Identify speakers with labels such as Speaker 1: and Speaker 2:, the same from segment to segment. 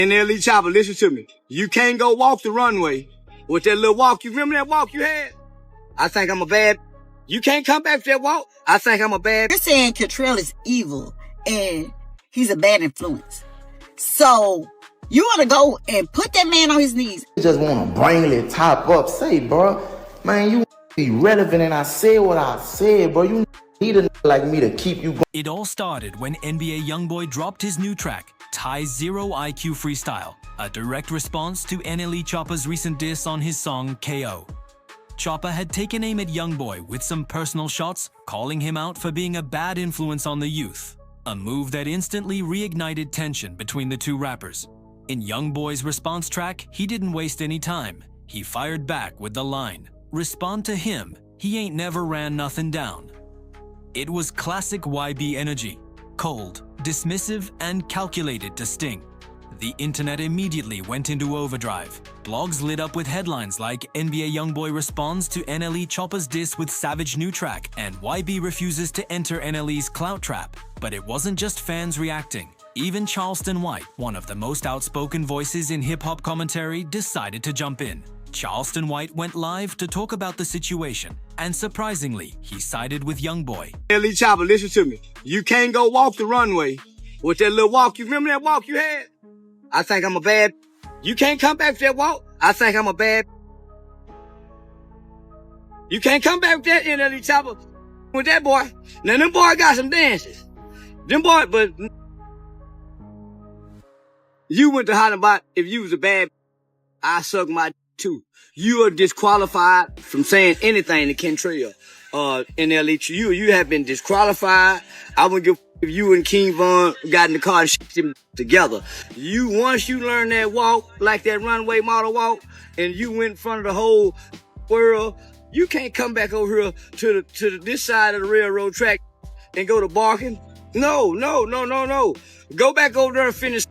Speaker 1: NLE Choppa, listen to me. You can't go walk the runway with that little walk. You remember that walk you had? I think I'm a bad. You can't come back to that walk. I think I'm a bad.
Speaker 2: You're saying Cottrell is evil and he's a bad influence. So you want to go and put that man on his knees.
Speaker 3: You just want to bring the top up. Say, bro, man, you be relevant, and I said what I said, bro. You need a like me to keep you going.
Speaker 4: It all started when NBA YoungBoy dropped his new track, Ty's Zero IQ Freestyle, a direct response to NLE Choppa's recent diss on his song KO. Choppa had taken aim at YoungBoy with some personal shots, calling him out for being a bad influence on the youth, a move that instantly reignited tension between the two rappers. In YoungBoy's response track, he didn't waste any time. He fired back with the line, "Respond to him, he ain't never ran nothing down." It was classic YB energy, cold, dismissive, and calculated to sting. The internet immediately went into overdrive. Blogs lit up with headlines like NBA YoungBoy responds to NLE Choppa's diss with savage new track, and YB refuses to enter NLE's clout trap. But it wasn't just fans reacting. Even Charleston White, one of the most outspoken voices in hip-hop commentary, decided to jump in. Charleston White went live to talk about the situation, and surprisingly, he sided with YoungBoy.
Speaker 1: NLE Choppa, listen to me. You can't go walk the runway with that little walk. You remember that walk you had? I think I'm a bad. You can't come back to that walk. I think I'm a bad. You can't come back with that NLE Choppa with that boy. Now them boy got some dances. Them boy, but you went to holler about if you was a bad, I suck my too. You are disqualified from saying anything to Kentrell. NLE, you have been disqualified. I wouldn't give if you and King Von got in the car and shit them together. Once you learn that walk, like that runway model walk, and you went in front of the whole world, you can't come back over here to this side of the railroad track and go to barking. No. Go back over there and finish,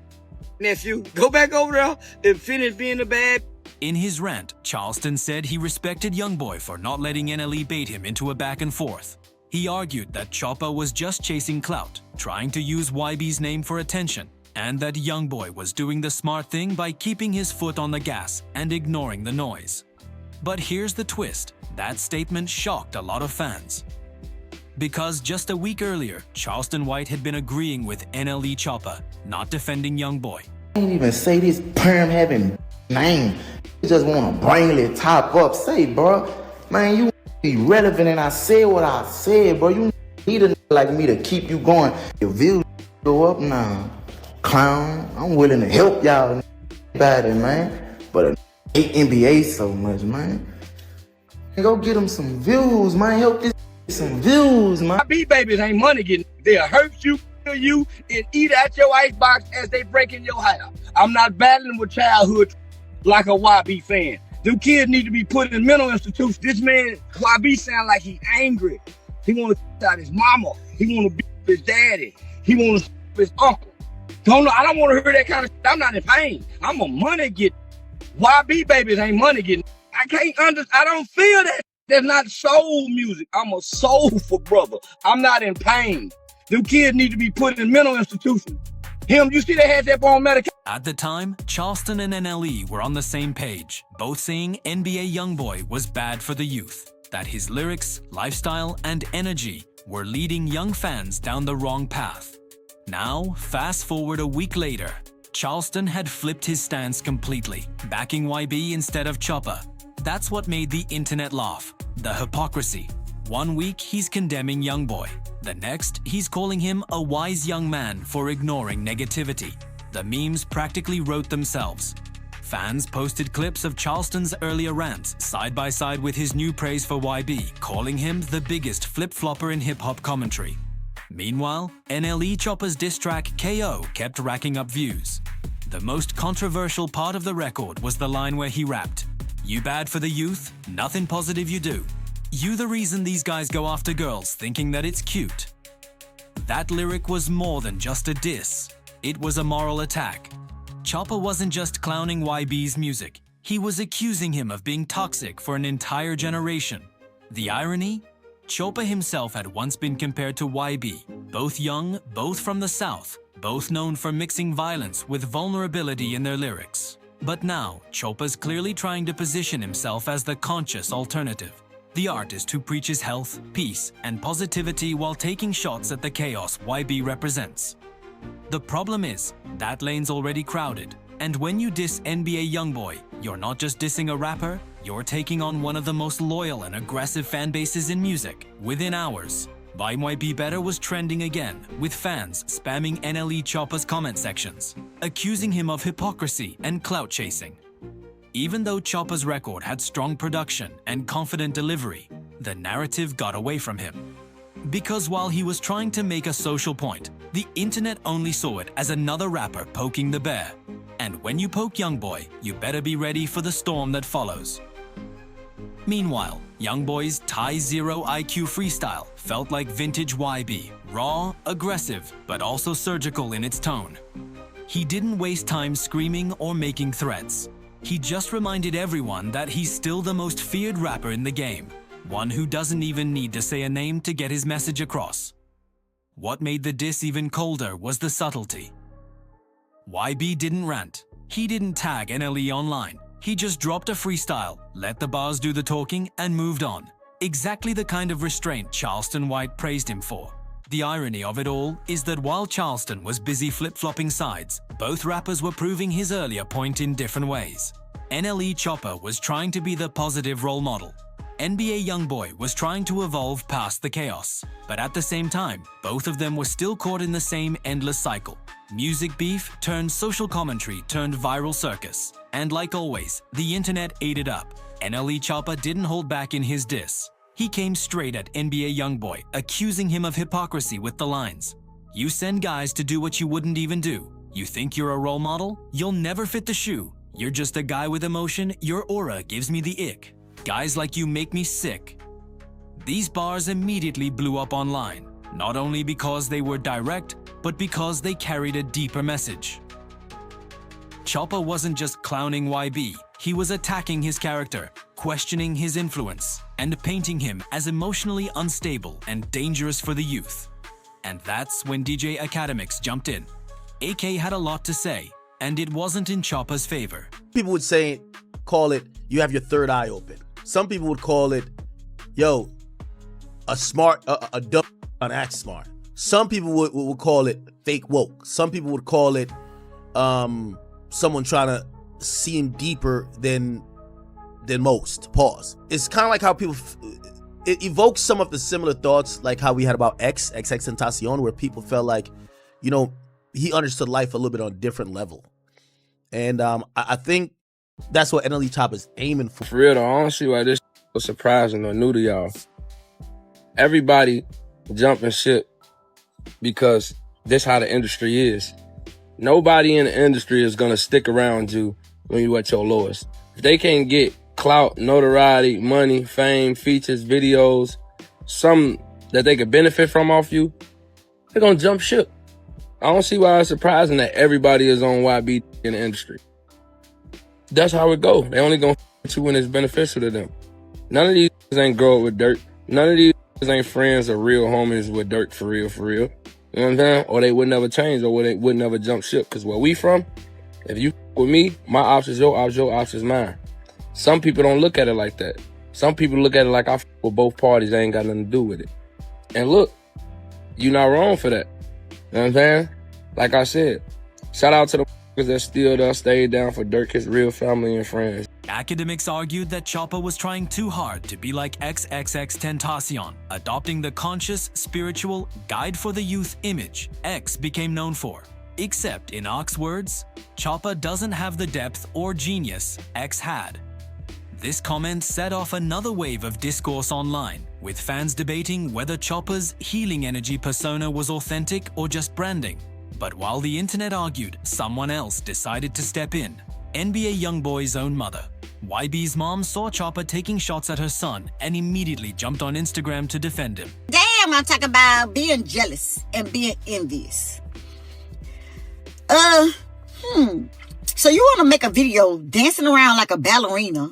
Speaker 1: nephew. Go back over there and finish being the bad.
Speaker 4: In his rant, Charleston said he respected YoungBoy for not letting NLE bait him into a back and forth. He argued that Choppa was just chasing clout, trying to use YB's name for attention, and that YoungBoy was doing the smart thing by keeping his foot on the gas and ignoring the noise. But here's the twist. That statement shocked a lot of fans. Because just a week earlier, Charleston White had been agreeing with NLE Choppa, not defending YoungBoy.
Speaker 3: I ain't even say this perm having name. You just want to bring the top up. Say, bro, man, you be relevant, and I said what I said, bro. You need a like me to keep you going. Your views go up now. Clown, I'm willing to help y'all about it, man. But I hate NBA so much, man. And go get them some views, man. Help this some views, man.
Speaker 1: YB babies ain't money getting. They'll hurt you, kill you, and eat out your icebox as they break in your house. I'm not battling with childhood like a YB fan. Them kids need to be put in mental institutions. This man, YB, sound like he angry. He want to out his mama. He want to beat his daddy. He want to his uncle. I don't want to hear that kind of shit. I'm not in pain. I'm a money getter. YB babies ain't money getting. I don't feel that. That's not soul music. I'm a soulful brother. I'm not in pain. Them kids need to be put in mental institutions. You see they had that on medication.
Speaker 4: At the time, Charleston and NLE were on the same page, both saying NBA YoungBoy was bad for the youth, that his lyrics, lifestyle, and energy were leading young fans down the wrong path. Now, fast forward a week later, Charleston had flipped his stance completely, backing YB instead of Choppa. That's what made the internet laugh, the hypocrisy. One week, he's condemning YoungBoy. The next, he's calling him a wise young man for ignoring negativity. The memes practically wrote themselves. Fans posted clips of Charleston's earlier rants side by side with his new praise for YB, calling him the biggest flip-flopper in hip-hop commentary. Meanwhile, NLE Choppa's diss track KO kept racking up views. The most controversial part of the record was the line where he rapped, "You bad for the youth, nothing positive you do. You the reason these guys go after girls thinking that it's cute." That lyric was more than just a diss. It was a moral attack. Choppa wasn't just clowning YB's music. He was accusing him of being toxic for an entire generation. The irony? Choppa himself had once been compared to YB, both young, both from the South, both known for mixing violence with vulnerability in their lyrics. But now, Choppa's clearly trying to position himself as the conscious alternative, the artist who preaches health, peace, and positivity while taking shots at the chaos YB represents. The problem is, that lane's already crowded, and when you diss NBA YoungBoy, you're not just dissing a rapper, you're taking on one of the most loyal and aggressive fan bases in music. Within hours, Buy Might Be Better was trending again, with fans spamming NLE Choppa's comment sections, accusing him of hypocrisy and clout chasing. Even though Choppa's record had strong production and confident delivery, the narrative got away from him. Because while he was trying to make a social point, the internet only saw it as another rapper poking the bear. And when you poke YoungBoy, you better be ready for the storm that follows. Meanwhile, YoungBoy's Tie Zero IQ Freestyle felt like vintage YB, raw, aggressive, but also surgical in its tone. He didn't waste time screaming or making threats. He just reminded everyone that he's still the most feared rapper in the game, one who doesn't even need to say a name to get his message across. What made the diss even colder was the subtlety. YB didn't rant. He didn't tag NLE online. He just dropped a freestyle, let the bars do the talking, and moved on. Exactly the kind of restraint Charleston White praised him for. The irony of it all is that while Charleston was busy flip-flopping sides, both rappers were proving his earlier point in different ways. NLE Choppa was trying to be the positive role model. NBA YoungBoy was trying to evolve past the chaos. But at the same time, both of them were still caught in the same endless cycle. Music beef turned social commentary turned viral circus. And like always, the internet ate it up. NLE Choppa didn't hold back in his diss. He came straight at NBA YoungBoy, accusing him of hypocrisy with the lines, "You send guys to do what you wouldn't even do. You think you're a role model? You'll never fit the shoe. You're just a guy with emotion. Your aura gives me the ick. Guys like you make me sick." These bars immediately blew up online, not only because they were direct, but because they carried a deeper message. Choppa wasn't just clowning YB, he was attacking his character, questioning his influence, and painting him as emotionally unstable and dangerous for the youth. And that's when DJ Academics jumped in. AK had a lot to say, and it wasn't in Choppa's favor.
Speaker 5: People would say, call it, you have your third eye open. Some people would call it, yo, a dumb and act smart. Some people would call it fake woke. Some people would call it someone trying to seem deeper than most. Pause. It's kind of like how people, it evokes some of the similar thoughts like how we had about XXXTentacion, where people felt like, you know, he understood life a little bit on a different level. And I think that's what NLE Choppa is aiming for.
Speaker 6: For real though, I don't see why this was surprising or new to y'all. Everybody jumping ship because this how the industry is. Nobody in the industry is gonna stick around you when you at your lowest. If they can't get clout, notoriety, money, fame, features, videos, something that they could benefit from off you, they're gonna jump ship. I don't see why it's surprising that everybody is on YB in the industry. That's how it go. They only gonna f you when it's beneficial to them. None of these ain't grow up with dirt. None of these ain't friends or real homies with dirt for real, for real. You know what I'm saying? Or they would never change, or they would never jump ship. Because where we from, if you with me, my ops is your ops is mine. Some people don't look at it like that. Some people look at it like I f with both parties, they ain't got nothing to do with it. And look, you not wrong for that. You know what I'm saying? Like I said, shout out to the that still there, stayed down for Dirk, his real family and friends.
Speaker 4: Academics argued that Choppa was trying too hard to be like XXXTentacion, adopting the conscious, spiritual, guide for the youth image X became known for. Except, in Ox's words, Choppa doesn't have the depth or genius X had. This comment set off another wave of discourse online, with fans debating whether Choppa's healing energy persona was authentic or just branding. But while the internet argued, someone else decided to step in. NBA YoungBoy's own mother. YB's mom saw Choppa taking shots at her son and immediately jumped on Instagram to defend him.
Speaker 2: Damn, I'm talking about being jealous and being envious. So you want to make a video dancing around like a ballerina,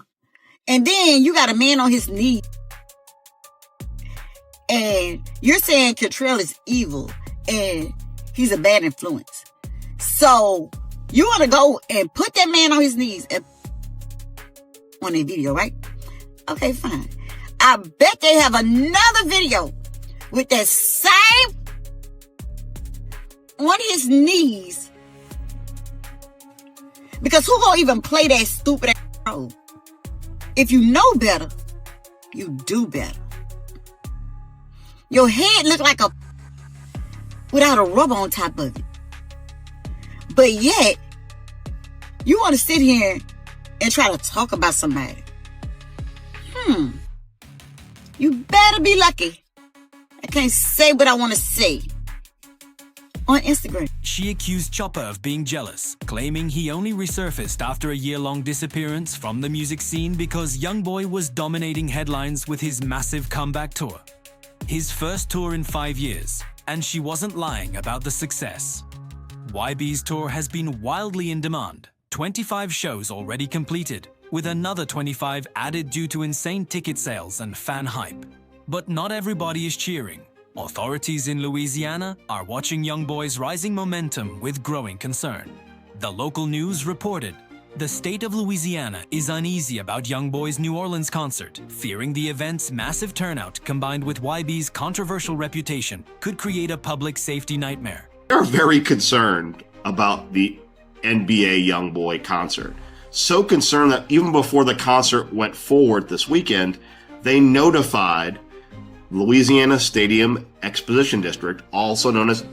Speaker 2: and then you got a man on his knee, and you're saying Contrell is evil, and he's a bad influence. So you want to go and put that man on his knees and on a video, right? Okay, fine. I bet they have another video with that same on his knees. Because who gonna even play that stupid ass role? If you know better, you do better. Your head look like a without a rubber on top of it. But yet, you want to sit here and try to talk about somebody. You better be lucky. I can't say what I want to say on Instagram.
Speaker 4: She accused Choppa of being jealous, claiming he only resurfaced after a year-long disappearance from the music scene because YoungBoy was dominating headlines with his massive comeback tour. His first tour in 5 years, and she wasn't lying about the success. YB's tour has been wildly in demand, 25 shows already completed, with another 25 added due to insane ticket sales and fan hype. But not everybody is cheering. Authorities in Louisiana are watching YoungBoy's rising momentum with growing concern. The local news reported, the state of Louisiana is uneasy about YoungBoy's New Orleans concert, fearing the event's massive turnout combined with YB's controversial reputation could create a public safety nightmare.
Speaker 7: They're very concerned about the NBA YoungBoy concert. So concerned that even before the concert went forward this weekend, they notified Louisiana Stadium Exposition District, also known as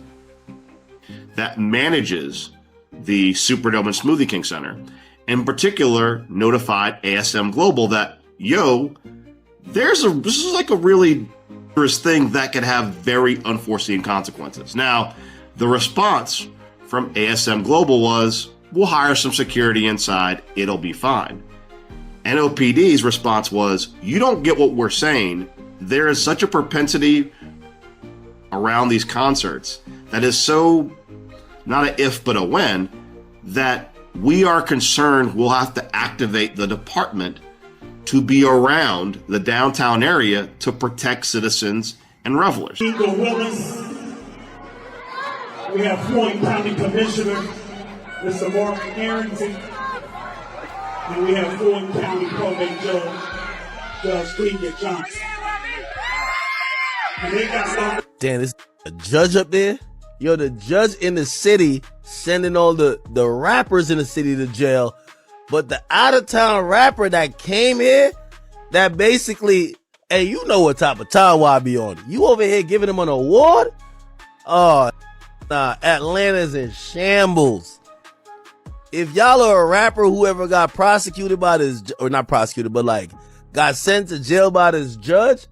Speaker 7: that manages the Superdome and Smoothie King Center, in particular notified ASM Global that, this is like a really dangerous thing that could have very unforeseen consequences. Now, the response from ASM Global was, we'll hire some security inside, it'll be fine. NOPD's response was, you don't get what we're saying. There is such a propensity around these concerts that is so not an if but a when that we are concerned we'll have to activate the department to be around the downtown area to protect citizens and revelers.
Speaker 8: Eagle Willis. We have Floyd County Commissioner, Mr. Mark Harrington. And we have Floyd County Probate Judge, Judge Cleveland Johnson. And they got
Speaker 5: Damn, there's a judge up there? Yo, the judge in the city sending all the rappers in the city to jail. But the out-of-town rapper that came here, that basically, hey, you know what type of time I be on. You over here giving him an award? Oh, nah, Atlanta's in shambles. If y'all are a rapper who ever got prosecuted by this, or not prosecuted, but like got sent to jail by this judge,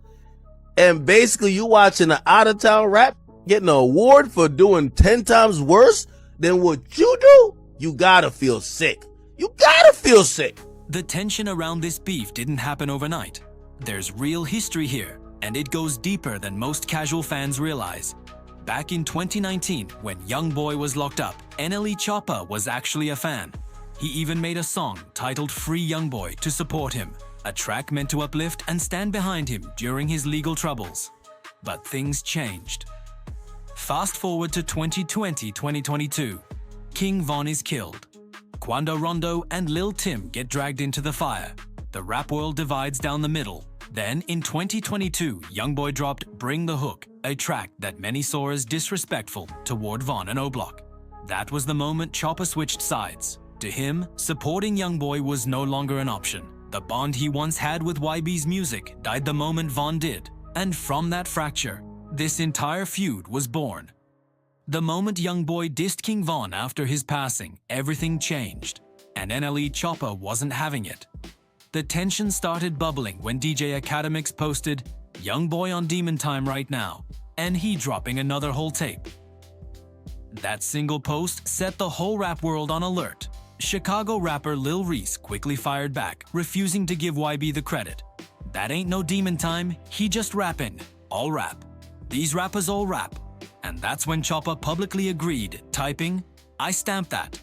Speaker 5: and basically you watching an out-of-town rap getting an award for doing 10 times worse than what you do, you gotta feel sick. You gotta feel sick.
Speaker 4: The tension around this beef didn't happen overnight. There's real history here, and it goes deeper than most casual fans realize. Back in 2019, when YoungBoy was locked up, NLE Choppa was actually a fan. He even made a song titled Free YoungBoy to support him, a track meant to uplift and stand behind him during his legal troubles. But things changed. Fast forward to 2020-2022. King Von is killed. Quando Rondo and Lil Tim get dragged into the fire. The rap world divides down the middle. Then, in 2022, YoungBoy dropped Bring the Hook, a track that many saw as disrespectful toward Von and O-Block. That was the moment Choppa switched sides. To him, supporting YoungBoy was no longer an option. The bond he once had with YB's music died the moment Von did. And from that fracture, this entire feud was born. The moment YoungBoy dissed King Von after his passing, everything changed. And NLE Choppa wasn't having it. The tension started bubbling when DJ Academics posted, YoungBoy on Demon Time right now, and he dropping another whole tape. That single post set the whole rap world on alert. Chicago rapper Lil Reese quickly fired back, refusing to give YB the credit. That ain't no Demon Time, he just rapping, all rap. These rappers all rap. And that's when Choppa publicly agreed, typing, I stamped that.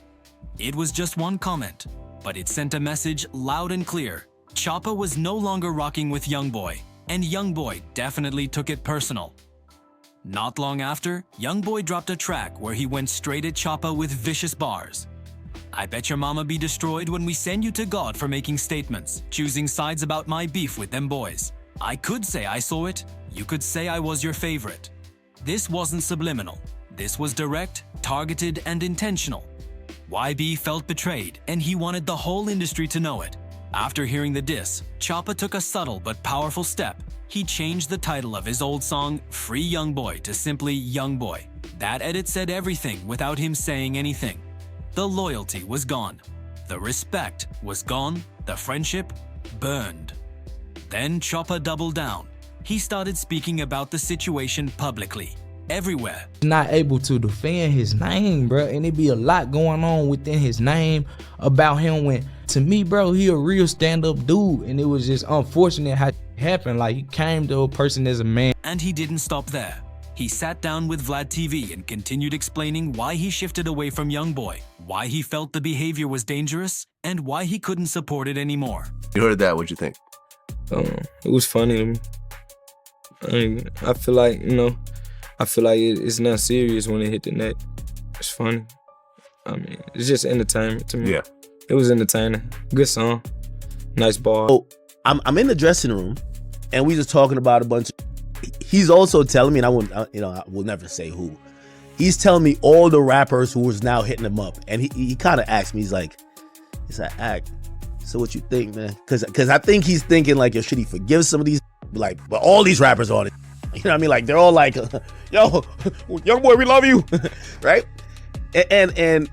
Speaker 4: It was just one comment, but it sent a message loud and clear. Choppa was no longer rocking with YoungBoy, and YoungBoy definitely took it personal. Not long after, YoungBoy dropped a track where he went straight at Choppa with vicious bars. I bet your mama be destroyed when we send you to God for making statements, choosing sides about my beef with them boys. I could say I saw it, you could say I was your favorite. This wasn't subliminal. This was direct, targeted, and intentional. YB felt betrayed, and he wanted the whole industry to know it. After hearing the diss, Choppa took a subtle but powerful step. He changed the title of his old song, Free YoungBoy, to simply YoungBoy. That edit said everything without him saying anything. The loyalty was gone. The respect was gone. The friendship burned. Then Choppa doubled down. He started speaking about the situation publicly, everywhere.
Speaker 9: Not able to defend his name, bro, and it be a lot going on within his name about him. When to me, bro, he a real stand-up dude, and it was just unfortunate how it happened. Like, he came to a person as a man.
Speaker 4: And he didn't stop there. He sat down with Vlad TV and continued explaining why he shifted away from YoungBoy, why he felt the behavior was dangerous, and why he couldn't support it anymore.
Speaker 10: You heard that, what'd you think?
Speaker 11: It was funny to me. I feel like, it's not serious when it hit the net. It's funny. It's just entertainment to me.
Speaker 10: Yeah.
Speaker 11: It was entertaining. Good song. Nice ball.
Speaker 5: So I'm in the dressing room, and we just talking about a bunch of. He's also telling me, and I will never say who. He's telling me all the rappers who was now hitting him up, and he kind of asked me, he's like, "Act. So what you think, man?" Because I think he's thinking like, yo, should he forgive some of these? Like, but all these rappers on it. You know what I mean? Like, they're all like, yo, YoungBoy, we love you, right? And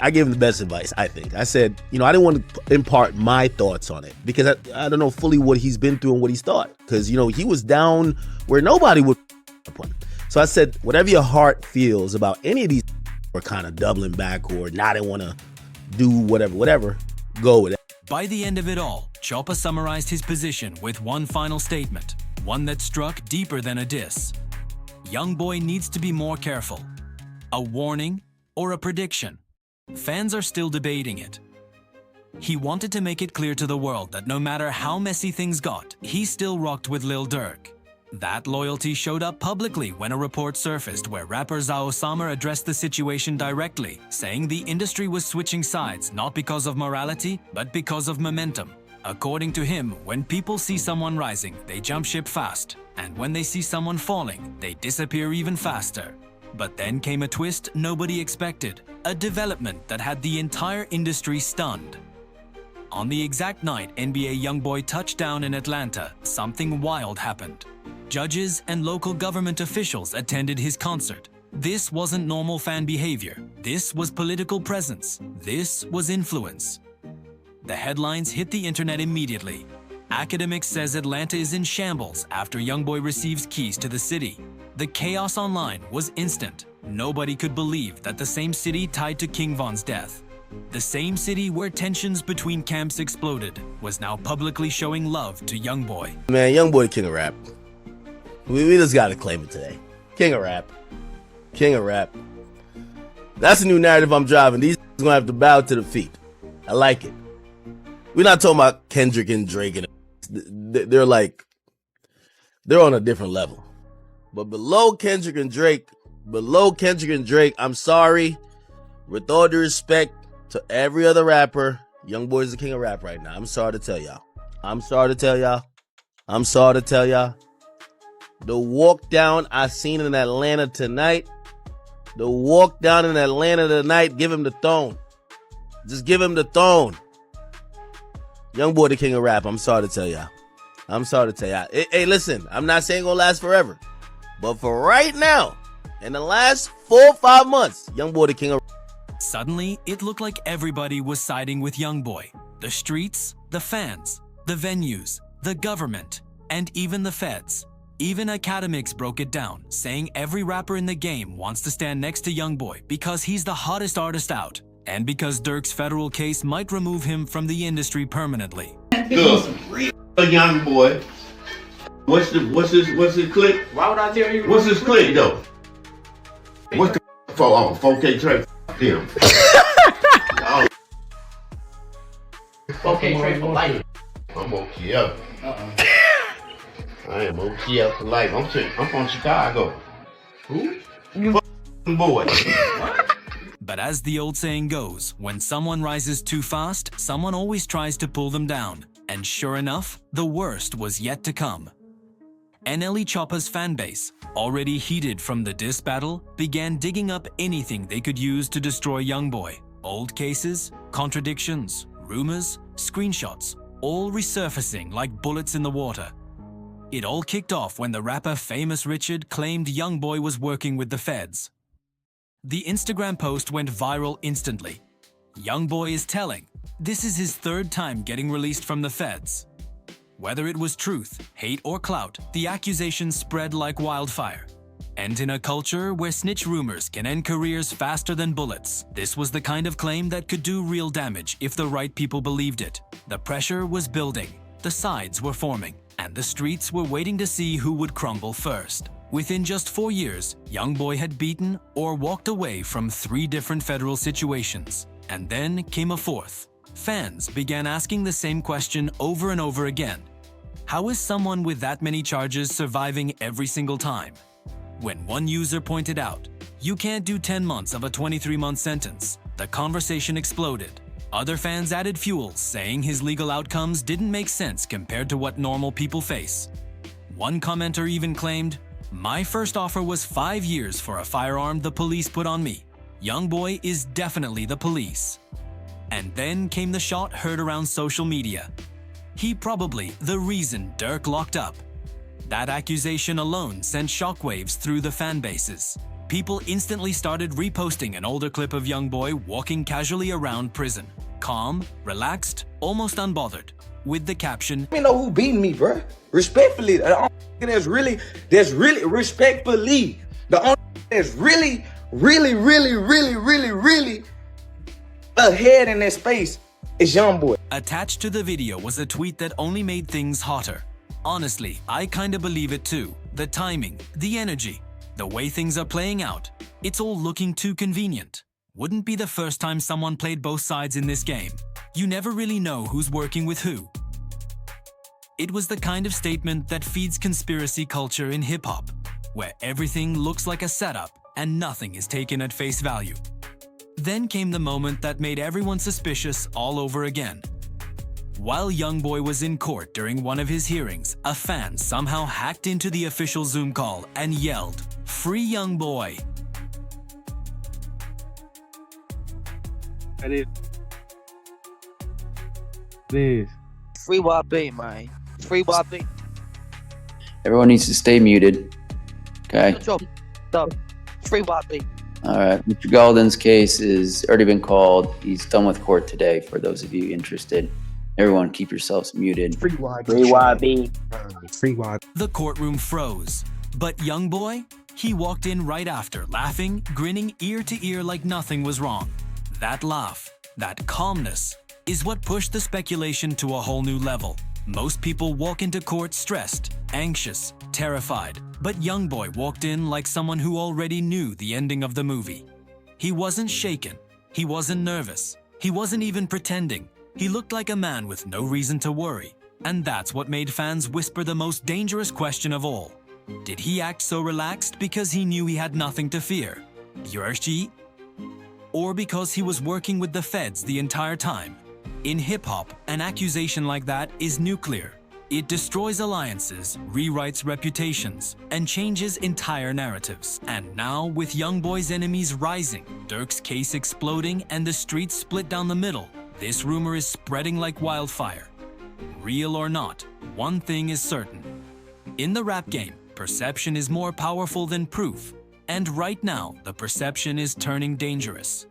Speaker 5: I gave him the best advice, I think. I said, I didn't want to impart my thoughts on it because I don't know fully what he's been through and what he's thought. Because, he was down where nobody would put him. So I said, whatever your heart feels about any of these or kind of doubling back or not want to do whatever, go with it.
Speaker 4: By the end of it all, Choppa summarized his position with one final statement, one that struck deeper than a diss. YoungBoy needs to be more careful. A warning or a prediction? Fans are still debating it. He wanted to make it clear to the world that no matter how messy things got, he still rocked with Lil Durk. That loyalty showed up publicly when a report surfaced where rapper Zao Summer addressed the situation directly, saying the industry was switching sides not because of morality, but because of momentum. According to him, when people see someone rising, they jump ship fast, and when they see someone falling, they disappear even faster. But then came a twist nobody expected, a development that had the entire industry stunned. On the exact night NBA YoungBoy touched down in Atlanta, something wild happened. Judges and local government officials attended his concert. This wasn't normal fan behavior. This was political presence. This was influence. The headlines hit the internet immediately. Academics says Atlanta is in shambles after YoungBoy receives keys to the city. The chaos online was instant. Nobody could believe that the same city tied to King Von's death, the same city where tensions between camps exploded, was now publicly showing love to YoungBoy.
Speaker 5: Man, YoungBoy, king of rap. We just gotta claim it today. King of rap. King of rap. That's a new narrative I'm driving. These gonna have to bow to defeat. I like it. We're not talking about Kendrick and Drake, and they're on a different level. But below Kendrick and Drake, I'm sorry. With all due respect to every other rapper, YoungBoy is the king of rap right now. I'm sorry to tell y'all. The walk down I seen in Atlanta tonight. Give him the throne. Just give him the throne. YoungBoy the king of rap. I'm sorry to tell y'all. Hey, listen, I'm not saying gonna last forever. But for right now, in the last 4 or 5 months, YoungBoy the king of rap.
Speaker 4: Suddenly, it looked like everybody was siding with YoungBoy. The streets, the fans, the venues, the government, and even the feds. Even academics broke it down, saying every rapper in the game wants to stand next to YoungBoy because he's the hottest artist out, and because Durk's federal case might remove him from the industry permanently.
Speaker 12: Look, a YoungBoy. What's his click?
Speaker 13: Why would I tell you?
Speaker 12: What's his click though? What's the 4K track? Him.
Speaker 13: 4K track for life.
Speaker 12: I'm okay up. I am okay up for life. I'm from Chicago. Boy.
Speaker 4: But as the old saying goes, when someone rises too fast, someone always tries to pull them down. And sure enough, the worst was yet to come. NLE Choppa's fanbase, already heated from the diss battle, began digging up anything they could use to destroy YoungBoy. Old cases, contradictions, rumors, screenshots, all resurfacing like bullets in the water. It all kicked off when the rapper Famous Richard claimed YoungBoy was working with the feds. The Instagram post went viral instantly. YoungBoy is telling, this is his third time getting released from the feds. Whether it was truth, hate, or clout, the accusations spread like wildfire. And in a culture where snitch rumors can end careers faster than bullets, this was the kind of claim that could do real damage if the right people believed it. The pressure was building, the sides were forming, and the streets were waiting to see who would crumble first. Within just 4 years, YoungBoy had beaten or walked away from 3 different federal situations. And then came a fourth. Fans began asking the same question over and over again. How is someone with that many charges surviving every single time? When one user pointed out, you can't do 10 months of a 23-month sentence, the conversation exploded. Other fans added fuel, saying his legal outcomes didn't make sense compared to what normal people face. One commenter even claimed, my first offer was 5 years for a firearm the police put on me. YoungBoy is definitely the police. And then came the shot heard around social media. He probably the reason Dirk locked up. That accusation alone sent shockwaves through the fan bases. People instantly started reposting an older clip of YoungBoy walking casually around prison. Calm, relaxed, almost unbothered. With the caption,
Speaker 9: Let me know who beating me, bro. Respectfully, the only that's really respectfully. The only that's really ahead in that space is YoungBoy.
Speaker 4: Attached to the video was a tweet that only made things hotter. Honestly, I kinda believe it too. The timing, the energy, the way things are playing out. It's all looking too convenient. Wouldn't be the first time someone played both sides in this game. You never really know who's working with who. It was the kind of statement that feeds conspiracy culture in hip-hop, where everything looks like a setup and nothing is taken at face value. Then came the moment that made everyone suspicious all over again. While YoungBoy was in court during one of his hearings, a fan somehow hacked into the official Zoom call and yelled, "Free YoungBoy!"
Speaker 1: That is. This.
Speaker 10: Free YB, man. Free YB.
Speaker 13: Everyone needs to stay muted. Okay.
Speaker 10: Free YB.
Speaker 13: All right. Mr. Golden's case has already been called. He's done with court today. For those of you interested, everyone keep yourselves muted.
Speaker 10: Free YB. Free YB.
Speaker 9: Free YB.
Speaker 4: The courtroom froze. But YoungBoy? He walked in right after, laughing, grinning ear to ear like nothing was wrong. That laugh, that calmness, is what pushed the speculation to a whole new level. Most people walk into court stressed, anxious, terrified. But YoungBoy walked in like someone who already knew the ending of the movie. He wasn't shaken. He wasn't nervous. He wasn't even pretending. He looked like a man with no reason to worry. And that's what made fans whisper the most dangerous question of all. Did he act so relaxed because he knew he had nothing to fear? Yoshi? Or because he was working with the feds the entire time? In hip-hop, an accusation like that is nuclear. It destroys alliances, rewrites reputations, and changes entire narratives. And now, with YoungBoy's enemies rising, Dirk's case exploding, and the streets split down the middle, this rumor is spreading like wildfire. Real or not, one thing is certain. In the rap game, perception is more powerful than proof. And right now, the perception is turning dangerous.